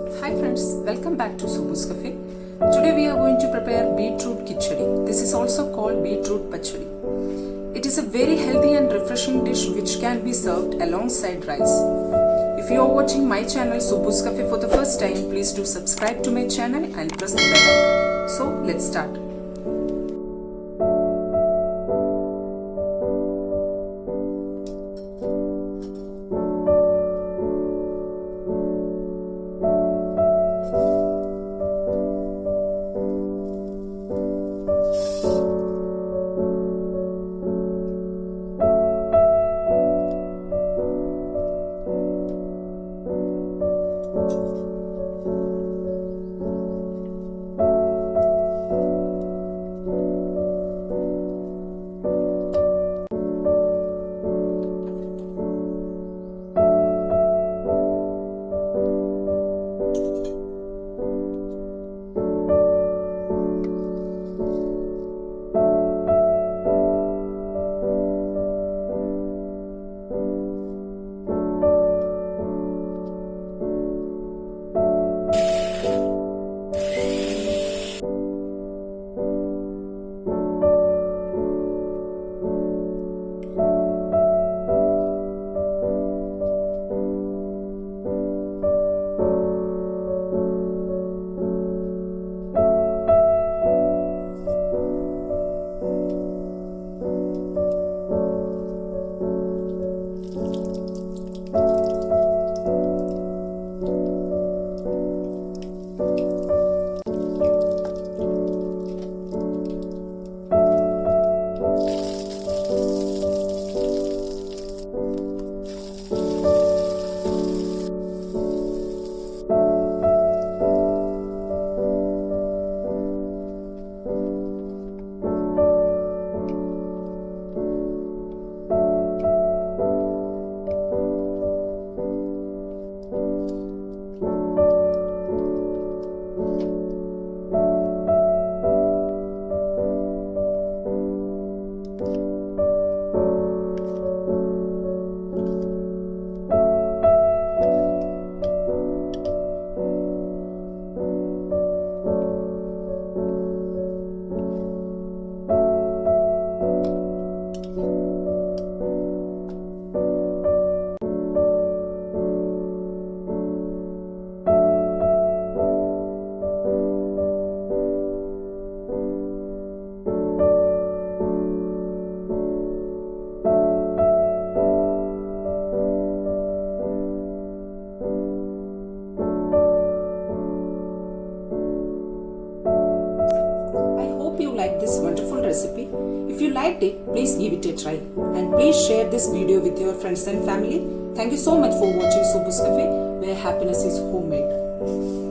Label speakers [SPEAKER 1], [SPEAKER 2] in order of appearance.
[SPEAKER 1] Hi friends, welcome back to Subbu's Cafe. Today we are going to prepare beetroot khichdi. This is also called beetroot pachadi. It is a very healthy and refreshing dish which can be served alongside rice. If you are watching my channel Subbu's Cafe for the first time, please do subscribe to my channel and press the bell icon. So let's start. Like this wonderful recipe. If you liked it, please give it a try and please share this video with your friends and family. Thank you so much for watching Subbu's Cafe, where happiness is homemade.